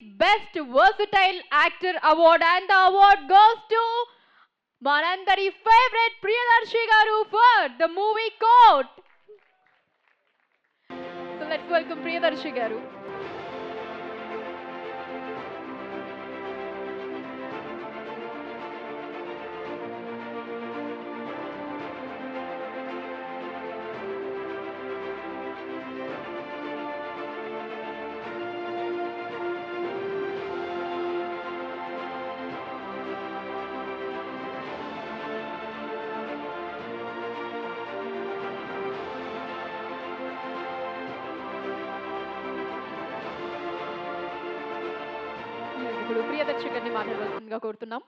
Best Versatile Actor Award, and the award goes to Manandari favorite Priyadarshi Garu for the movie Court. So let's welcome Priyadarshi Garu. ఇప్పుడు ప్రియదర్శి గారిని మాట్లాడవలసిందిగా కోరుతున్నాం.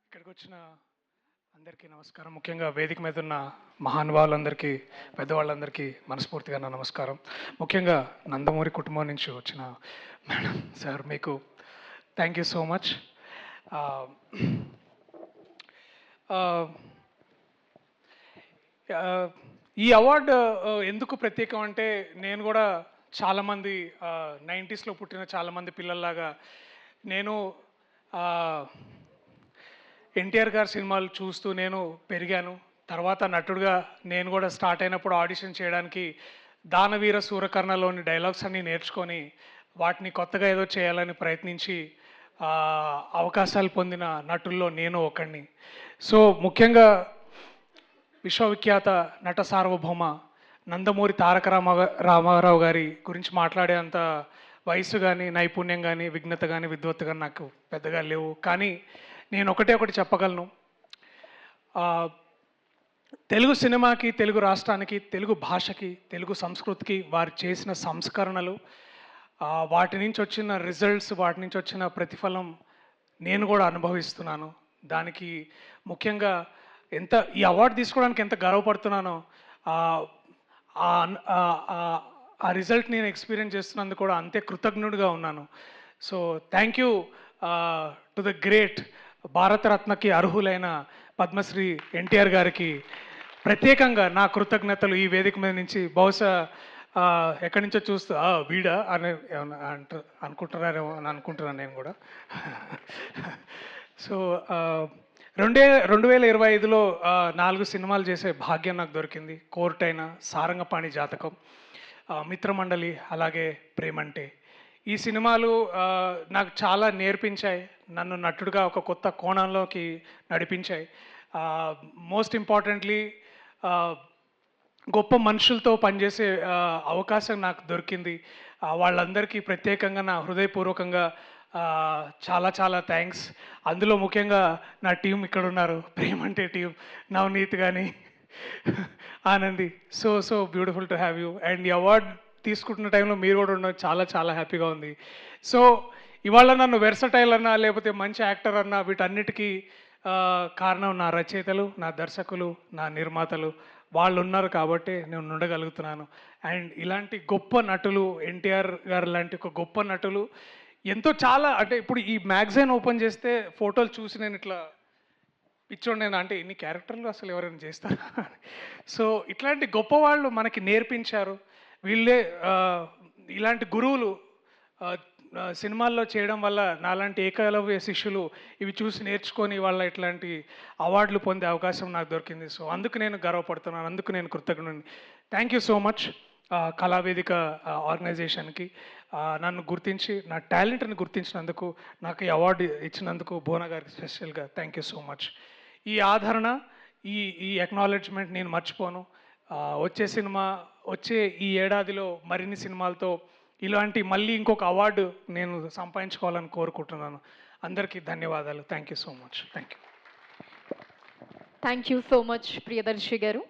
ఇక్కడికి వచ్చిన అందరికీ నమస్కారం. ముఖ్యంగా వేదిక మీద ఉన్న మహానుభావులందరికీ, పెద్దవాళ్ళందరికీ మనస్ఫూర్తిగా నా నమస్కారం. ముఖ్యంగా నందమూరి కుటుంబం నుంచి వచ్చిన మేడం సార్, మీకు థ్యాంక్ యూ సో మచ్. ఈ అవార్డు ఎందుకు ప్రత్యేకం అంటే, నేను కూడా చాలామంది 90స్లో పుట్టిన చాలామంది పిల్లల్లాగా నేను ఎన్టీఆర్ గారి సినిమాలు చూస్తూ నేను పెరిగాను. తర్వాత నటుడుగా నేను కూడా స్టార్ట్ అయినప్పుడు ఆడిషన్ చేయడానికి దానవీర సూరకర్ణలోని డైలాగ్స్ అన్నీ నేర్చుకొని వాటిని కొత్తగా ఏదో చేయాలని ప్రయత్నించి అవకాశాలు పొందిన నటుల్లో నేను ఒకడిని. సో ముఖ్యంగా విశ్వవిఖ్యాత నట సార్వభౌమ నందమూరి తారక రామారావు గారి గురించి మాట్లాడేంత వయసు కానీ, నైపుణ్యం కానీ, విఘ్నత కానీ, విద్వత్తు కానీ నాకు పెద్దగా లేవు. కానీ నేను ఒకటి చెప్పగలను. తెలుగు సినిమాకి, తెలుగు రాష్ట్రానికి, తెలుగు భాషకి, తెలుగు సంస్కృతికి వారు చేసిన సంస్కరణలు, వాటి నుంచి వచ్చిన రిజల్ట్స్, వాటి నుంచి వచ్చిన ప్రతిఫలం నేను కూడా అనుభవిస్తున్నాను. దానికి ముఖ్యంగా ఈ అవార్డు తీసుకోవడానికి ఎంత గర్వపడుతున్నానో, ఆ రిజల్ట్ నేను ఎక్స్పీరియన్స్ చేస్తున్నందుకు కూడా అంతే కృతజ్ఞుడిగా ఉన్నాను. So thank you to the great భారతరత్నకి అర్హులైన పద్మశ్రీ ఎన్టీఆర్ గారికి ప్రత్యేకంగా నా కృతజ్ఞతలు ఈ వేదిక మీద నుంచి. బహుశా ఎక్కడి నుంచో చూస్తూ వీడా అని అనుకుంటున్నారేమో అని అనుకుంటున్నాను నేను కూడా. సో 2025లో 4 సినిమాలు చేసే భాగ్యం నాకు దొరికింది. కోర్ట్ అయినా, సారంగపాణి జాతకం, మిత్రమండలి, అలాగే ప్రేమంటే. ఈ సినిమాలు నాకు చాలా నేర్పించాయి, నన్ను నటుడుగా ఒక కొత్త కోణంలోకి నడిపించాయి. మోస్ట్ ఇంపార్టెంట్లీ గొప్ప మనుషులతో పనిచేసే అవకాశం నాకు దొరికింది. వాళ్ళందరికీ ప్రత్యేకంగా నా హృదయపూర్వకంగా చాలా థ్యాంక్స్. అందులో ముఖ్యంగా నా టీం ఇక్కడ ఉన్నారు, ప్రేమంటే టీం, నవనీత్ కానీ, Anandi. So beautiful to have you. And ఈ అవార్డ్ తీసుకుంటున్న టైంలో మీరు కూడా ఉన్న చాలా హ్యాపీగా ఉంది. సో ఇవాళ నన్ను వెర్సటైల్ అన్నా, లేకపోతే మంచి యాక్టర్ అన్నా, వీటన్నిటికీ కారణం నా రచయితలు, నా దర్శకులు, నా నిర్మాతలు. వాళ్ళు ఉన్నారు కాబట్టి నేను ఉండగలుగుతున్నాను. అండ్ ఇలాంటి గొప్ప నటులు, ఎన్టీఆర్ గారు లాంటి ఒక గొప్ప నటులు ఎంతో చాలా, అంటే ఇప్పుడు ఈ మ్యాగజైన్ ఓపెన్ చేస్తే ఫోటోలు చూసి నేను ఇట్లా పిచ్చోండేనా, అంటే ఇన్ని క్యారెక్టర్లు అసలు ఎవరైనా చేస్తారా? సో ఇట్లాంటి గొప్ప వాళ్ళు మనకి నేర్పించారు. వీళ్ళే ఇలాంటి గురువులు సినిమాల్లో చేయడం వల్ల నాలాంటి ఏకలవ్య శిష్యులు ఇవి చూసి నేర్చుకొని వాళ్ళ ఇట్లాంటి అవార్డులు పొందే అవకాశం నాకు దొరికింది. సో అందుకు నేను గర్వపడుతున్నాను, అందుకు నేను కృతజ్ఞుడిని. Thank you so much Kalavedika ఆర్గనైజేషన్కి. నన్ను గుర్తించి, నా టాలెంట్ని గుర్తించినందుకు, నాకు ఈ అవార్డు ఇచ్చినందుకు భువన గారికి స్పెషల్గా థ్యాంక్ యూ సో మచ్. ఈ ఆదరణ, ఈ అక్నాలెడ్జ్మెంట్ నేను మర్చిపోను. వచ్చే ఈ ఏడాదిలో మరిన్ని సినిమాలతో ఇలాంటి మళ్ళీ ఇంకొక అవార్డు నేను సంపాదించుకోవాలని కోరుకుంటున్నాను. అందరికీ ధన్యవాదాలు. Thank you so much. Thank you so much Priyadarshi గారు.